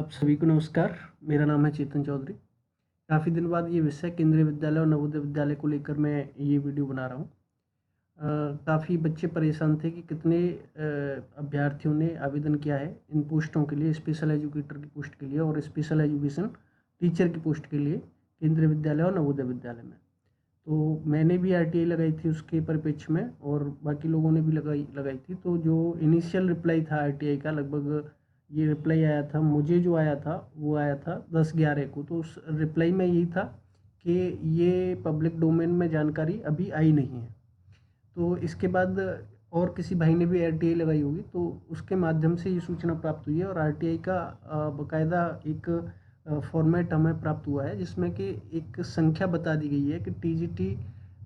आप सभी को नमस्कार। मेरा नाम है चेतन चौधरी। काफ़ी दिन बाद ये विषय केंद्रीय विद्यालय और नवोदय विद्यालय को लेकर मैं ये वीडियो बना रहा हूँ। काफ़ी बच्चे परेशान थे कि कितने अभ्यर्थियों ने आवेदन किया है इन पोस्टों के लिए, स्पेशल एजुकेटर की पोस्ट के लिए और स्पेशल एजुकेशन टीचर की पोस्ट के लिए केंद्रीय विद्यालय और नवोदय विद्यालय में। तो मैंने भी आरटीआई लगाई थी उसके परिप्रेक्ष्य में और बाकी लोगों ने भी लगाई थी। तो जो इनिशियल रिप्लाई था आरटीआई का, लगभग ये रिप्लाई आया था, मुझे जो आया था वो आया था 10/11 को। तो उस रिप्लाई में यही था कि ये पब्लिक डोमेन में जानकारी अभी आई नहीं है। तो इसके बाद और किसी भाई ने भी आरटीआई लगाई होगी तो उसके माध्यम से ये सूचना प्राप्त हुई है और आरटीआई का बाकायदा एक फॉर्मेट हमें प्राप्त हुआ है जिसमें कि एक संख्या बता दी गई है कि टीजीटी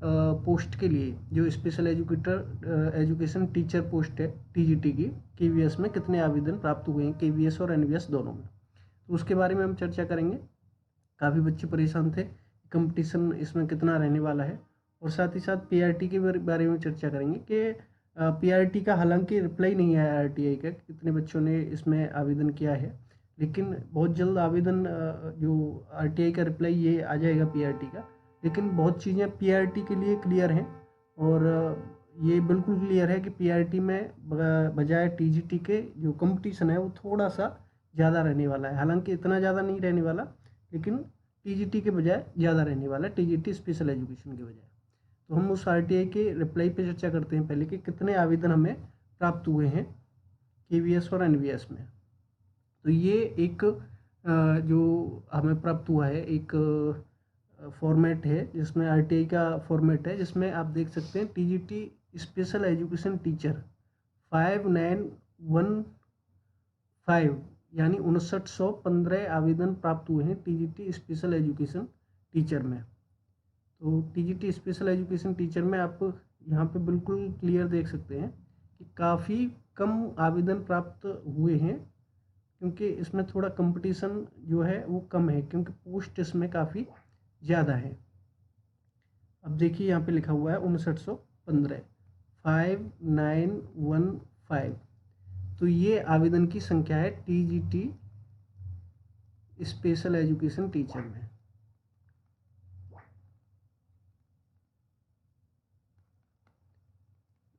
पोस्ट के लिए जो स्पेशल एजुकेशन टीचर पोस्ट है टीजीटी की केवीएस में कितने आवेदन प्राप्त हुए हैं, केवीएस और एनवीएस दोनों में। तो उसके बारे में हम चर्चा करेंगे। काफ़ी बच्चे परेशान थे, कंपटीशन इसमें कितना रहने वाला है, और साथ ही साथ पीआरटी के बारे में चर्चा करेंगे कि पीआरटी का हालांकि रिप्लाई नहीं आया आरटीआई का कितने बच्चों ने इसमें आवेदन किया है, लेकिन बहुत जल्द आवेदन जो आरटीआई का रिप्लाई ये आ जाएगा पीआरटी का। लेकिन बहुत चीज़ें पीआरटी के लिए क्लियर हैं और ये बिल्कुल क्लियर है कि पीआरटी में बजाय टीजीटी के जो कंपटीशन है वो थोड़ा सा ज़्यादा रहने वाला है। हालांकि इतना ज़्यादा नहीं रहने वाला, लेकिन टीजीटी के बजाय ज़्यादा रहने वाला है, टीजीटी स्पेशल एजुकेशन के बजाय। तो हम उस आरटीआई के रिप्लाई पे चर्चा करते हैं पहले कि कितने आवेदन हमें प्राप्त हुए हैं केवीएस और एनवीएस में। तो ये एक जो हमें प्राप्त हुआ है एक फॉर्मेट है जिसमें आरटीआई का फॉर्मेट है, जिसमें आप देख सकते हैं टीजीटी स्पेशल एजुकेशन टीचर 5915 यानी 5915 आवेदन प्राप्त हुए हैं टीजीटी स्पेशल एजुकेशन टीचर में। तो टीजीटी स्पेशल एजुकेशन टीचर में आप यहाँ पे बिल्कुल क्लियर देख सकते हैं कि काफ़ी कम आवेदन प्राप्त हुए हैं, क्योंकि इसमें थोड़ा कंपटीशन जो है वो कम है, क्योंकि पोस्ट इसमें काफ़ी ज़्यादा है। अब देखिए यहाँ पे लिखा हुआ है 5915 5915। तो ये आवेदन की संख्या है टीजीटी स्पेशल एजुकेशन टीचर में।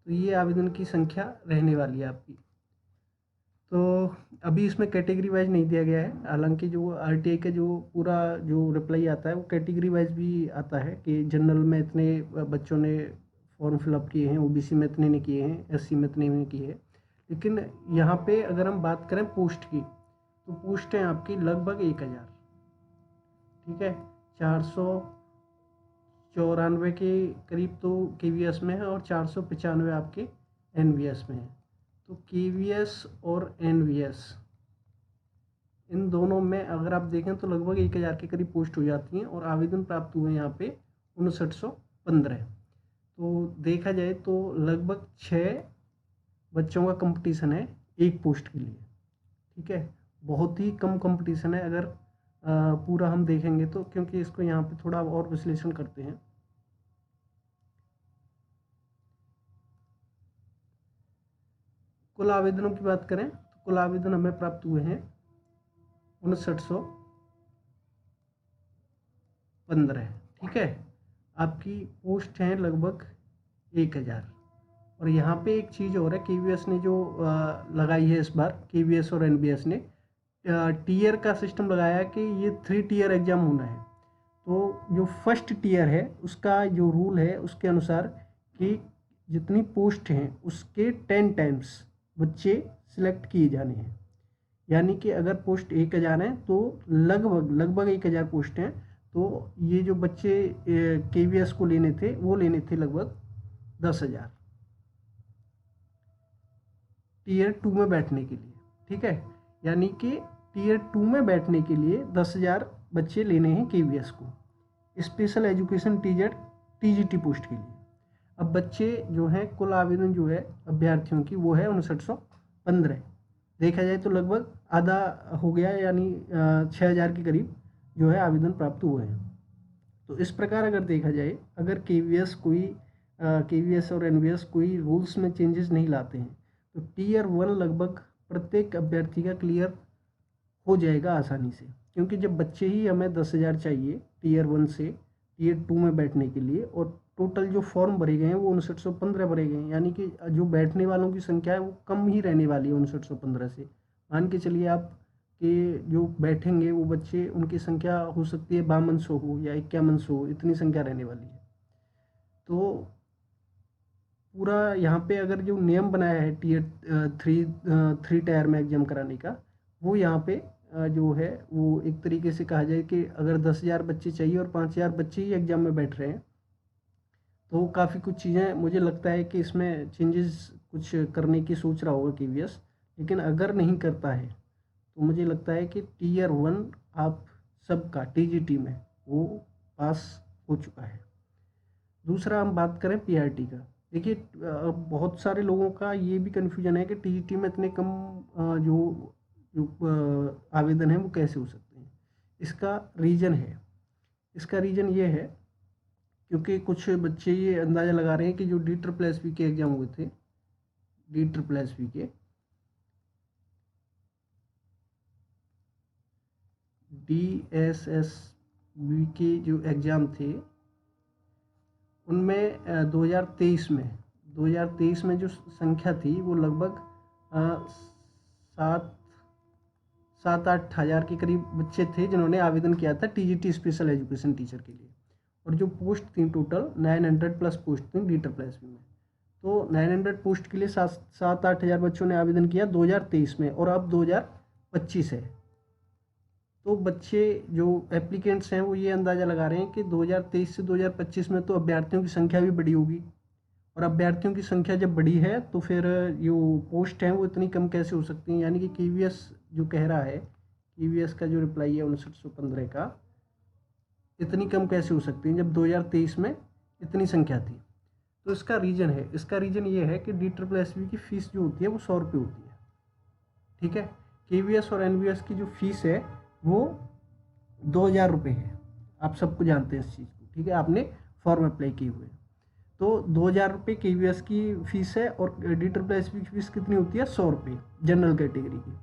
तो ये आवेदन की संख्या रहने वाली है आपकी। तो अभी इसमें कैटेगरी वाइज नहीं दिया गया है, हालांकि जो आरटीआई का जो पूरा जो रिप्लाई आता है वो कैटेगरी वाइज भी आता है कि जनरल में इतने बच्चों ने फॉर्म फिलअप किए हैं, ओबीसी में इतने ने किए हैं, एससी में इतने ने किए हैं। लेकिन यहाँ पे अगर हम बात करें पोस्ट की, तो पोस्ट है आपकी लगभग 1000, ठीक है। 494 के करीब तो केवीएस में है और 495 आपके एनवीएस में है। तो केवीएस और एनवीएस इन दोनों में अगर आप देखें तो लगभग 1000 के करीब पोस्ट हो जाती हैं और आवेदन प्राप्त हुए यहाँ पे 5915। तो देखा जाए तो लगभग 6 बच्चों का कंपटीशन है एक पोस्ट के लिए, ठीक है। बहुत ही कम कंपटीशन है अगर पूरा हम देखेंगे तो, क्योंकि इसको यहाँ पे थोड़ा और विश्लेषण करते हैं। कुल आवेदनों की बात करें तो कुल आवेदन हमें प्राप्त हुए हैं 5915, ठीक है। आपकी पोस्ट हैं लगभग 1000। और यहाँ पे एक चीज़ और है, केवीएस ने जो लगाई है इस बार, केवीएस और एनबीएस ने टीयर का सिस्टम लगाया है कि ये 3 टीयर एग्जाम होना है। तो जो फर्स्ट टीयर है उसका जो रूल है उसके अनुसार कि जितनी पोस्ट हैं उसके 10 टाइम्स बच्चे सिलेक्ट किए जाने हैं। यानी कि अगर पोस्ट 1000 है तो लगभग 1000 पोस्ट हैं, तो ये जो बच्चे केवीएस को लेने थे वो लेने थे लगभग 10,000 टीयर 2 में बैठने के लिए, ठीक है। यानी कि टीयर 2 में बैठने के लिए 10,000 बच्चे लेने हैं केवीएस को, special education teacher TGT post के लिए। अब बच्चे जो हैं, कुल आवेदन जो है अभ्यर्थियों की वो है 5915। देखा जाए तो लगभग आधा हो गया, यानी 6000 के करीब जो है आवेदन प्राप्त हुए हैं। तो इस प्रकार अगर देखा जाए, अगर केवीएस और एनवीएस कोई रूल्स में चेंजेस नहीं लाते हैं तो टीयर 1 लगभग प्रत्येक अभ्यर्थी का क्लियर हो जाएगा आसानी से, क्योंकि जब बच्चे ही हमें 10,000 चाहिए टीयर 1 से टीयर 2 में बैठने के लिए, और टोटल जो फॉर्म भरे गए हैं वो 5915 भरे गए हैं, यानी कि जो बैठने वालों की संख्या है वो कम ही रहने वाली है 5915 से। मान के चलिए आप कि जो बैठेंगे वो बच्चे, उनकी संख्या हो सकती है 5200 हो या 5100 हो, इतनी संख्या रहने वाली है। तो पूरा यहाँ पे अगर जो नियम बनाया है टीयर 3 टायर में एग्जाम कराने का, वो यहाँ पे जो है वो एक तरीके से कहा जाए कि अगर 10,000 बच्चे चाहिए और 5,000 बच्चे ही एग्जाम में बैठ रहे हैं, तो काफ़ी कुछ चीज़ें मुझे लगता है कि इसमें चेंजेस कुछ करने की सोच रहा होगा केवीएस। लेकिन अगर नहीं करता है तो मुझे लगता है कि टीयर 1 आप सबका टीजीटी में वो पास हो चुका है। दूसरा हम बात करें पीआरटी का। देखिए बहुत सारे लोगों का ये भी कन्फ्यूजन है कि टीजीटी में इतने कम जो जो आवेदन है वो कैसे हो सकते हैं। इसका रीज़न है, इसका रीज़न ये है क्योंकि कुछ बच्चे ये अंदाज़ा लगा रहे हैं कि जो डी के एग्ज़ाम हुए थे, DSSB के जो एग्ज़ाम थे उनमें 2023 में जो संख्या थी वो लगभग सात 7-8 हज़ार के करीब बच्चे थे जिन्होंने आवेदन किया था टीजीटी स्पेशल एजुकेशन टीचर के लिए, और जो पोस्ट थी टोटल 900 प्लस पोस्ट थी DSSB में। तो 900 पोस्ट के लिए 7-8 हज़ार बच्चों ने आवेदन किया 2023 में, और अब 2025 है। तो बच्चे जो एप्लीकेंट्स हैं वो ये अंदाज़ा लगा रहे हैं कि 2023 से 2025 में तो अभ्यर्थियों की संख्या भी बढ़ी होगी, और अभ्यर्थियों की संख्या जब बढ़ी है तो फिर जो पोस्ट हैं वो इतनी कम कैसे हो सकती हैं। यानी कि केवीएस जो कह रहा है, केवीएस का जो रिप्लाई है 5915 का, इतनी कम कैसे हो सकती हैं जब 2023 में इतनी संख्या थी। तो इसका रीज़न है, इसका रीज़न ये है कि DSSB की फ़ीस जो होती है वो 100 रुपये होती है, ठीक है। केवीएस और एनवीएस की जो फीस है वो 2,000 रुपये है, आप सबको जानते हैं इस चीज़ को, ठीक है, आपने फॉर्म अप्लाई किए हुए। तो 2,000 रुपये केवीएस की फ़ीस है, और DSSB की फ़ीस कितनी होती है 100 रुपये जनरल कैटेगरी की।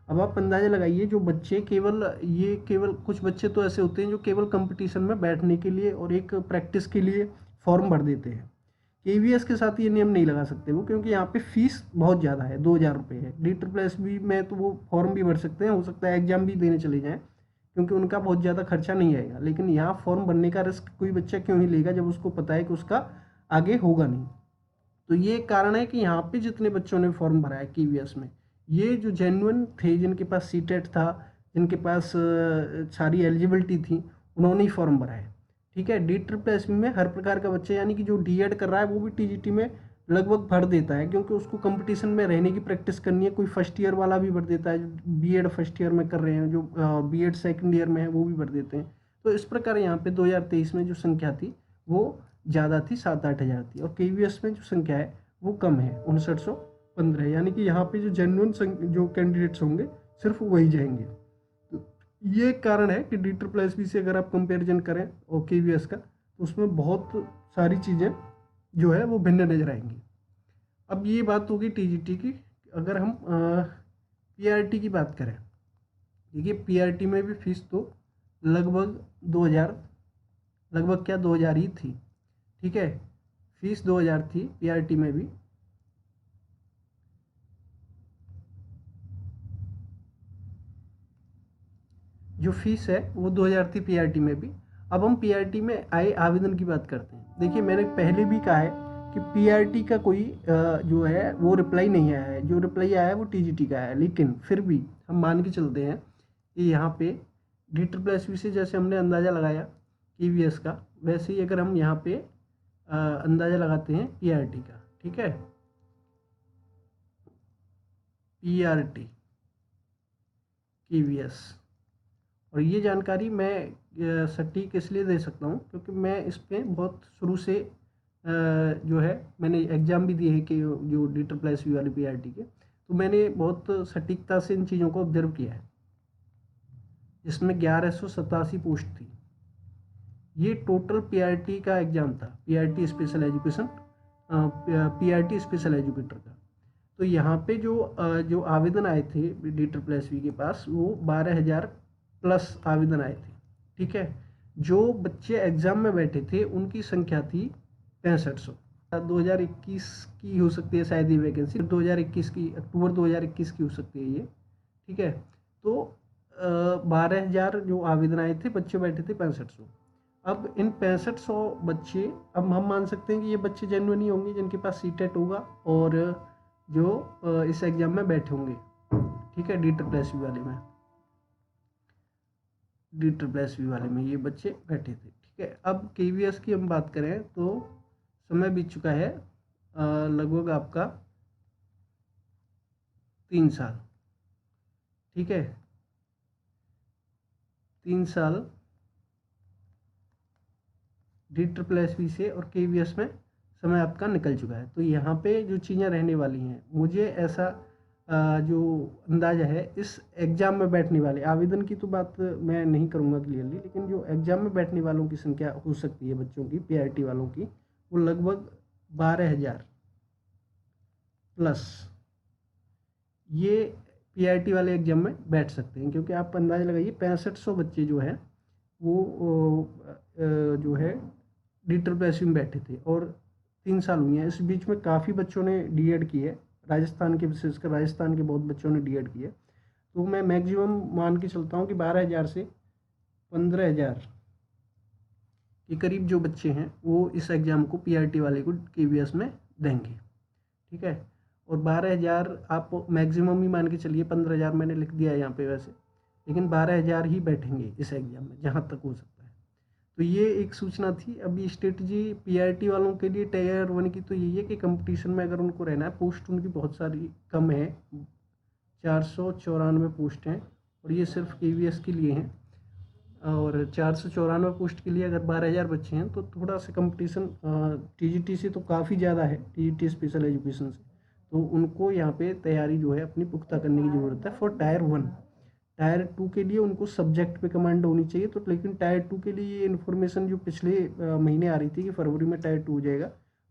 अब आप अंदाज़ा लगाइए, जो बच्चे केवल कुछ बच्चे तो ऐसे होते हैं जो केवल कंपटीशन में बैठने के लिए और एक प्रैक्टिस के लिए फॉर्म भर देते हैं। केवीएस के साथ ये नियम नहीं लगा सकते वो, क्योंकि यहाँ पे फीस बहुत ज़्यादा है, 2,000 रुपये है। DSSB में तो वो फॉर्म भी भर सकते हैं, हो सकता है एग्जाम भी देने चले जाएँ, क्योंकि उनका बहुत ज़्यादा खर्चा नहीं आएगा। लेकिन यहाँ फॉर्म भरने का रिस्क कोई बच्चा क्यों ही लेगा जब उसको पता है कि उसका आगे होगा नहीं। तो ये कारण है कि यहाँ पे जितने बच्चों ने फॉर्म भरा है केवीएस में, ये जो जेन्युइन थे, जिनके पास सीटेट था, जिनके पास सारी एलिजिबिलिटी थी, उन्होंने ही फॉर्म भरा है, ठीक है। DSSB में हर प्रकार का बच्चा, यानी कि जो डीएड कर रहा है वो भी टीजीटी में लगभग भर देता है, क्योंकि उसको कंपटीशन में रहने की प्रैक्टिस करनी है। कोई फर्स्ट ईयर वाला भी भर देता है, जो बीएड फर्स्ट ईयर में कर रहे हैं, जो बीएड सेकंड ईयर में है वो भी भर देते हैं। तो इस प्रकार यहाँ पे 2023 में जो संख्या थी वो ज़्यादा थी, 7-8 हज़ार थी, और केवीएस में जो संख्या है वो कम है, 5915, यानी कि यहाँ पे जो जेन्युइन जो कैंडिडेट्स होंगे सिर्फ वही जाएंगे। तो ये कारण है कि DSSB से अगर आप कंपेरिजन करें और केवीएस का, तो उसमें बहुत सारी चीज़ें जो है वो भिन्न नजर आएंगी। अब ये बात होगी टीजीटी की। अगर हम पीआरटी की बात करें, देखिए पीआरटी में भी फीस तो लगभग 2,000, लगभग क्या 2,000 ही थी, ठीक है। फीस 2,000 थी पीआरटी में भी। जो फीस है वो 2,000 थी पीआरटी में भी। अब हम पीआरटी में आए आवेदन की बात करते हैं। देखिए मैंने पहले भी कहा है कि पीआरटी का कोई जो है वो रिप्लाई नहीं आया है, जो रिप्लाई आया है वो टीजीटी का है। लेकिन फिर भी हम मान के चलते हैं कि यहाँ पे DSSB से जैसे हमने अंदाज़ा लगाया केवीएस का, वैसे ही अगर हम यहाँ पे अंदाज़ा लगाते हैं पीआरटी का, ठीक है। पीआरटी केवीएस, और ये जानकारी मैं सटीक इसलिए दे सकता हूँ क्योंकि मैं इस पर बहुत शुरू से जो है मैंने एग्ज़ाम भी दिए हैं कि जो DSSB वाली पीआरटी के, तो मैंने बहुत सटीकता से इन चीज़ों को ऑब्जर्व किया है। इसमें 1187 पोस्ट थी। ये टोटल पीआरटी का एग्ज़ाम था, पीआरटी स्पेशल एजुकेटर का। तो यहाँ पे जो आवेदन आए थे DSSB के पास वो 12,000 प्लस आवेदन आए थे। ठीक है, जो बच्चे एग्ज़ाम में बैठे थे उनकी संख्या थी 6500। 2021 की हो सकती है शायद ये वैकेंसी, 2021 की, अक्टूबर 2021 की हो सकती है ये। ठीक है, तो 12,000 जो आवेदन आए थे, बच्चे बैठे थे 6500। अब इन 6500 बच्चे, अब हम मान सकते हैं कि ये बच्चे जेन्युइन ही होंगे जिनके पास सीटेट होगा और जो इस एग्ज़ाम में बैठे होंगे। ठीक है, DSSB वाले में ये बच्चे बैठे थे। ठीक है, अब KVS की हम बात करें तो समय बीत चुका है लगभग आपका 3 साल। ठीक है, 3 साल DSSB से और KVS में समय आपका निकल चुका है। तो यहाँ पे जो चीज़ें रहने वाली हैं, मुझे ऐसा जो अंदाज़ा है इस एग्ज़ाम में बैठने वाले, आवेदन की तो बात मैं नहीं करूँगा क्लियरली, लेकिन जो एग्ज़ाम में बैठने वालों की संख्या हो सकती है बच्चों की, PRT वालों की, वो लगभग 12,000 प्लस ये PRT वाले एग्ज़ाम में बैठ सकते हैं। क्योंकि आप अंदाज़ा लगाइए 6500 बच्चे जो हैं वो जो है DSSB में बैठे थे और 3 साल हुए हैं। इस बीच में काफ़ी बच्चों ने D.Ed की है, राजस्थान के, विशेषकर राजस्थान के बहुत बच्चों ने D.Ed की है। तो मैं मैक्सिमम मान के चलता हूँ कि 12,000 से 15,000 के करीब जो बच्चे हैं वो इस एग्ज़ाम को, PRT वाले को, KVS में देंगे। ठीक है, और 12,000 आप मैक्सिमम ही मान के चलिए, 15,000 मैंने लिख दिया है यहाँ पे वैसे, लेकिन 12,000 ही बैठेंगे इस एग्ज़ाम में जहाँ तक हो सकता है। तो ये एक सूचना थी। अभी स्ट्रेटजी PRT वालों के लिए Tier 1 की तो यही है कि कंपटीशन में अगर उनको रहना है, पोस्ट उनकी बहुत सारी कम है, 494 पोस्ट हैं और ये सिर्फ KVS के लिए हैं। और 494 पोस्ट के लिए अगर 12,000 बच्चे हैं तो थोड़ा सा कंपटीशन TGT से तो काफ़ी ज़्यादा है, TGT स्पेशल एजुकेशन से। तो उनको यहाँ पे तैयारी जो है अपनी पुख्ता करने की ज़रूरत है फॉर Tier 1। Tier 2 के लिए उनको सब्जेक्ट पे कमांड होनी चाहिए। तो लेकिन Tier 2 के लिए ये इन्फॉर्मेशन जो पिछले महीने आ रही थी कि फरवरी में Tier 2 हो जाएगा,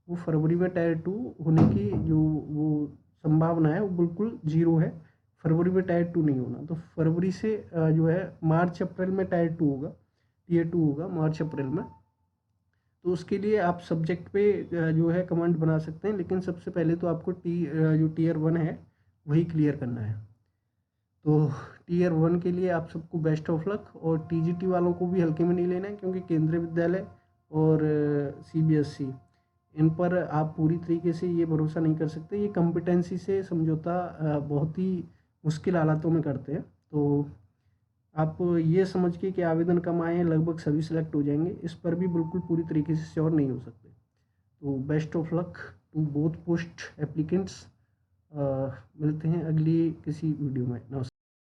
वो फरवरी में Tier 2 होने की जो वो संभावना है वो बिल्कुल ज़ीरो है। फरवरी में Tier 2 नहीं होना। तो फरवरी से जो है मार्च अप्रैल में Tier 2 होगा, Tier 2 होगा मार्च अप्रैल में। तो उसके लिए आप सब्जेक्ट पे जो है कमांड बना सकते हैं, लेकिन सबसे पहले तो आपको जो Tier 1 है वही क्लियर करना है। तो Tier 1 के लिए आप सबको बेस्ट ऑफ लक। और TGT वालों को भी हल्के में नहीं लेना है, क्योंकि केंद्रीय विद्यालय और CBSE, इन पर आप पूरी तरीके से ये भरोसा नहीं कर सकते। ये कॉम्पिटेंसी से समझौता बहुत ही मुश्किल हालातों में करते हैं। तो आप ये समझ के कि आवेदन कम आए हैं, लगभग सभी सिलेक्ट हो जाएंगे, इस पर भी बिल्कुल पूरी तरीके से श्योर नहीं हो सकते। तो best of luck to both post applicants. मिलते हैं अगली किसी वीडियो में। नमस्कार।